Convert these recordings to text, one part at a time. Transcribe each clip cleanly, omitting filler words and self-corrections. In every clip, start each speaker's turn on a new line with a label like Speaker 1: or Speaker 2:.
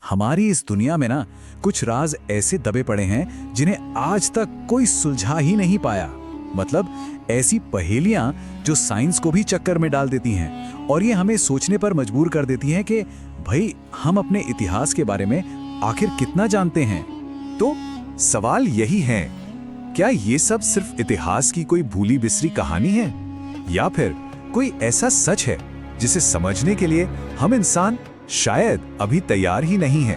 Speaker 1: हमारी इस दुनिया में ना कुछ राज ऐसे दबे पड़े हैं जिन्हें आज तक कोई सुलझा ही नहीं पाया। मतलब ऐसी पहेलियां जो साइंस को भी चक्कर में डाल देती हैं और ये हमें सोचने पर मजबूर कर देती हैं कि भाई हम अपने इतिहास के बारे में आखिर कितना जानते हैं।
Speaker 2: तो सवाल यही है, क्या ये सब सिर्फ इतिहास की कोई भूली बिसरी कहानी है या फिर कोई ऐसा सच है जिसे समझने के लिए हम इंसान शायद अभी तैयार ही नहीं है।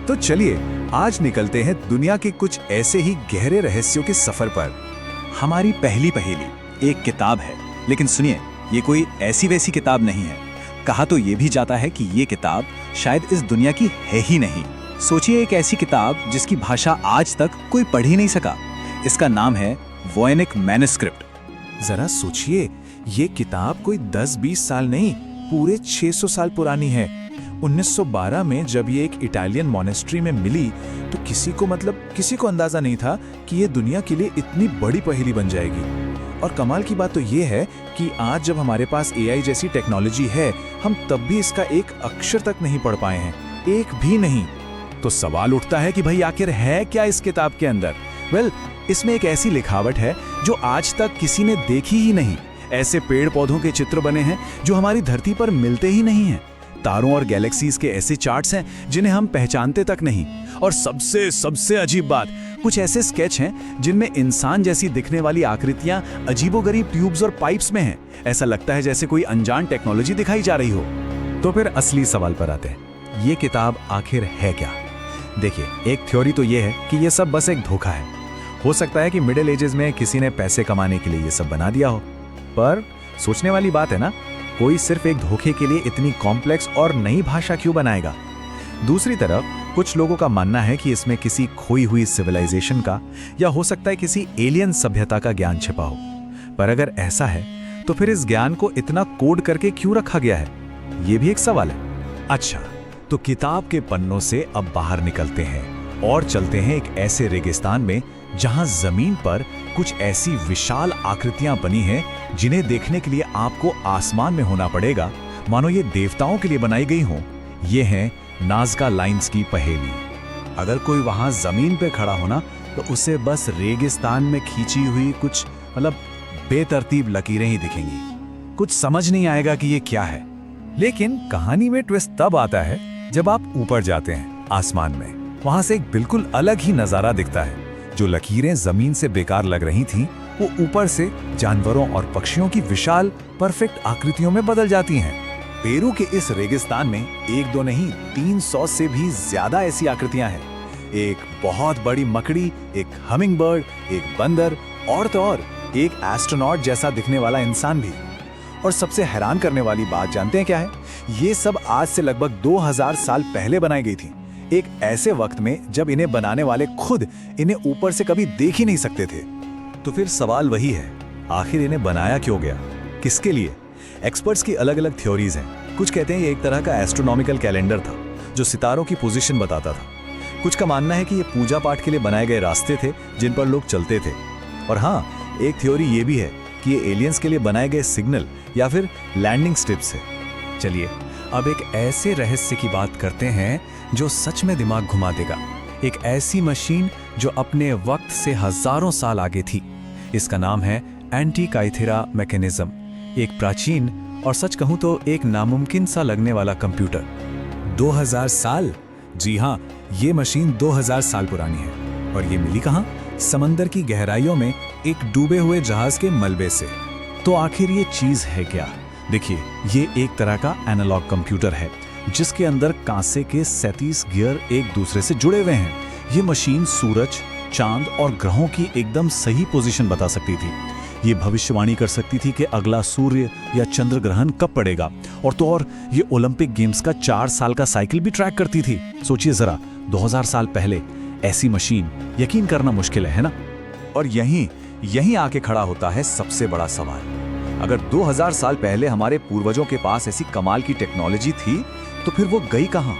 Speaker 2: तो चलिए आज निकलते हैं दुनिया के कुछ ऐसे ही गहरे रहस्यों के सफर पर।
Speaker 1: हमारी पहली पहेली एक किताब है, लेकिन सुनिए ये कोई ऐसी वैसी किताब नहीं है। कहा तो ये भी जाता है कि ये किताब शायद इस दुनिया की है ही नहीं। सोचिए एक ऐसी किताब जिसकी भाषा आज तक कोई पढ़ ही नहीं सका। इसका नाम है वोयनिक मैन्युस्क्रिप्ट।
Speaker 2: जरा सोचिए, ये किताब कोई 10-20 साल नहीं, पूरे 600 साल पुरानी है। 1912 में जब ये एक इटालियन मॉनेस्ट्री में मिली तो किसी को अंदाजा नहीं था कि ये दुनिया के लिए इतनी बड़ी पहेली बन जाएगी। और कमाल की बात तो ये है कि आज जब हमारे पास एआई जैसी टेक्नोलॉजी है, हम तब भी इसका एक अक्षर तक नहीं पढ़ पाए हैं, एक भी नहीं। तो सवाल उठता है कि भाई आखिर है क्या इस किताब के अंदर? इसमें एक ऐसी लिखावट है जो आज तक किसी ने देखी ही नहीं। ऐसे पेड़ पौधों के चित्र बने हैं जो हमारी धरती पर मिलते ही नहीं हैं। तारों और गैलेक्सीज के ऐसे चार्ट्स हैं जिन्हें हम पहचानते तक नहीं। और सबसे अजीब बात, कुछ ऐसे स्केच हैं जिनमें इंसान जैसी दिखने वाली आकृतियां अजीबोगरीब ट्यूब्स और पाइप्स में हैं। ऐसा लगता है जैसे कोई अनजान टेक्नोलॉजी दिखाई जा रही हो। तो फिर असली सवाल पर आते हैं, ये किताब आखिर है क्या? देखिए, एक थ्योरी तो ये है कि ये सब बस एक धोखा है। हो सकता है कि मिडिल एजेस में किसी ने पैसे कमाने के लिए ये सब बना दिया हो, पर सोचने वाली बात है ना, कोई सिर्फ एक धोखे के लिए इतनी कॉम्प्लेक्स और नई भाषा क्यों बनाएगा? दूसरी तरफ कुछ लोगों का मानना है कि इसमें किसी खोई हुई सिविलाइजेशन का या हो सकता है किसी एलियन सभ्यता का ज्ञान छिपा हो। पर अगर ऐसा है तो फिर इस ज्ञान को इतना कोड करके क्यों रखा गया है? ये भी एक सवाल है। अच्छा, तो किताब के पन्नों से अब बाहर निकलते हैं और चलते हैं एक ऐसे रेगिस्तान में जहां जमीन पर कुछ ऐसी विशाल आकृतियां बनी हैं जिन्हें देखने के लिए आपको आसमान में होना पड़ेगा, मानो ये देवताओं के लिए बनाई गई हों। ये हैं नाज़का लाइन्स की पहेली। अगर कोई वहां जमीन पे खड़ा हो ना तो उसे बस रेगिस्तान में खींची हुई कुछ बेतरतीब लकीरें ही दिखेंगी। कुछ समझ नहीं आएगा कि ये क्या है। लेकिन कहानी में ट्विस्ट तब आता है जब आप ऊपर जाते हैं आसमान में। वहां से एक बिल्कुल अलग ही नजारा दिखता है। जो लकीरें जमीन से बेकार लग रही थीं, वो ऊपर से जानवरों और पक्षियों की विशाल परफेक्ट आकृतियों में बदल जाती हैं। पेरू के इस रेगिस्तान में एक दो नहीं 300 से भी ज्यादा ऐसी आकृतियां हैं। एक बहुत बड़ी मकड़ी, एक हमिंग बर्ड, एक बंदर और तो और एक एस्ट्रोनॉट जैसा दिखने वाला इंसान भी। और सबसे हैरान करने वाली बात जानते हैं क्या है? ये सब आज से लगभग 2000 साल पहले बनाई गई थी, एक ऐसे वक्त में जब इन्हें बनाने वाले खुद इन्हें ऊपर से कभी देख ही नहीं सकते थे। तो फिर सवाल वही है, आखिर इन्हें बनाया क्यों गया, किसके लिए? एक्सपर्ट्स की अलग अलग थ्योरीज हैं। कुछ कहते हैं ये एक तरह का एस्ट्रोनॉमिकल कैलेंडर था जो सितारों की पोजीशन बताता था। कुछ का मानना है कि ये पूजा पाठ के लिए बनाए गए रास्ते थे जिन पर लोग चलते थे। और हाँ, एक थ्योरी ये भी है कि ये एलियंस के लिए बनाए गए सिग्नल या फिर लैंडिंग स्ट्रिप्स है। चलिए अब एक ऐसे रहस्य की बात करते हैं जो सच में दिमाग घुमा देगा। एक ऐसी मशीन जो अपने वक्त से हजारों साल आगे थी। इसका नाम है एंटीकाइथेरा मैकेनिज्म। एक प्राचीन और सच कहूं तो एक नामुमकिन सा लगने वाला कंप्यूटर। 2000 साल? जी हाँ, ये मशीन 2000 साल पुरानी है। और ये मिली कहां? समंदर की गहराइयों में एक डूबे हुए जहाज के मलबे से। तो आखिर ये चीज है क्या? देखिए, ये एक तरह का एनालॉग कंप्यूटर है जिसके अंदर कांसे के 37 गियर एक दूसरे से जुड़े हुए हैं। ये मशीन सूरज, चांद और ग्रहों की एकदम सही पोजीशन बता सकती थी। ये भविष्यवाणी कर सकती थी कि अगला सूर्य या चंद्र ग्रहण कब पड़ेगा। और तो और ये ओलंपिक गेम्स का 4 साल का साइकिल भी ट्रैक करती थी। सोचिए जरा, 2000 साल पहले ऐसी मशीन, यकीन करना मुश्किल है ना? और यहीं आके खड़ा होता है सबसे बड़ा सवाल। अगर 2000 साल पहले हमारे पूर्वजों के पास ऐसी कमाल की टेक्नोलॉजी थी तो फिर वो गई कहां?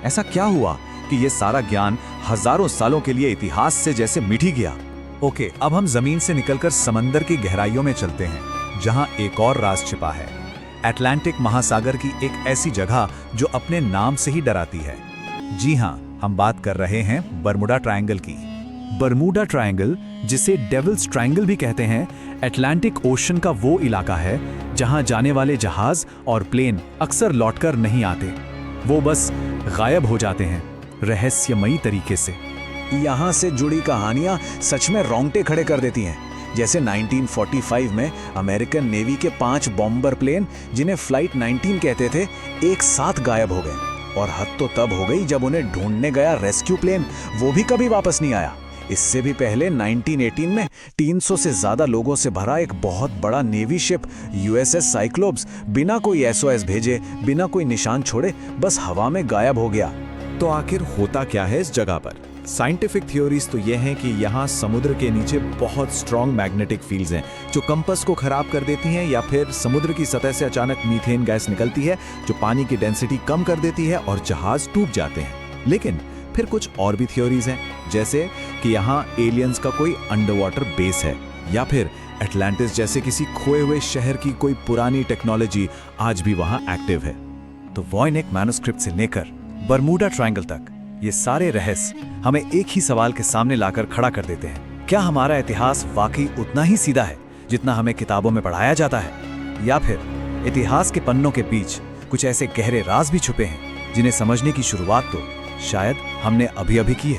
Speaker 2: ऐसा क्या हुआ कि ये सारा ज्ञान हजारों सालों के लिए इतिहास से जैसे मिट ही गया? ओके, अब हम जमीन से निकलकर समंदर की गहराइयों में चलते हैं जहां एक और राज छिपा है। अटलांटिक महासागर की एक ऐसी जगह जो अपने नाम से ही डराती है। जी हाँ, हम बात कर रहे हैं बरमुडा ट्रायंगल की। बरमुडा ट्रायंगल, जिसे डेविल्स ट्रायंगल भी कहते हैं, अटलांटिक ओशन का वो इलाका है जहां जाने वाले जहाज और प्लेन अक्सर लौटकर नहीं आते। वो बस गायब हो जाते हैं, रहस्यमयी तरीके से।
Speaker 1: यहाँ से जुड़ी कहानियां सच में रोंगटे खड़े कर देती हैं। जैसे 1945 में अमेरिकन नेवी के 5 बॉम्बर प्लेन, जिन्हें फ्लाइट 19 कहते थे, एक साथ गायब हो गए। और हद तो तब हो गई जब उन्हें ढूंढने गया रेस्क्यू प्लेन, वो भी कभी वापस नहीं आया। इससे भी पहले 1918 में 300 से ज्यादा लोगों से भरा एक बहुत बड़ा नेवी शिप यूएसएस साइक्लोप्स बिना कोई एसओएस भेजे, बिना कोई निशान छोड़े, बस हवा में गायब हो गया।
Speaker 2: तो आखिर होता क्या है इस जगह पर? साइंटिफिक थ्योरीज तो ये हैं कि यहाँ समुद्र के नीचे बहुत स्ट्रॉन्ग मैग्नेटिक फील्ड्स हैं जो कंपास को खराब कर देती हैं, या फिर समुद्र की सतह से अचानक मीथेन गैस निकलती है जो पानी की डेंसिटी कम कर देती है और जहाज डूब जाते हैं। लेकिन फिर कुछ और भी थ्योरीज हैं, जैसे कि यहाँ एलियंस का कोई अंडर वाटर बेस है, या फिर एटलांटिस जैसे किसी खोए हुए शहर की कोई पुरानी टेक्नोलॉजी आज भी वहाँ एक्टिव है।
Speaker 1: तो वॉयनेक मैन्युस्क्रिप्ट से लेकर बरमुडा ट्रायंगल तक ये सारे रहस्य हमें एक ही सवाल के सामने लाकर खड़ा कर देते हैं। क्या हमारा इतिहास वाकई उतना ही सीधा है जितना हमें किताबों में पढ़ाया जाता है, या फिर इतिहास के पन्नों के बीच कुछ ऐसे गहरे राज भी छुपे हैं जिन्हें समझने की शुरुआत तो शायद हमने अभी-अभी की है।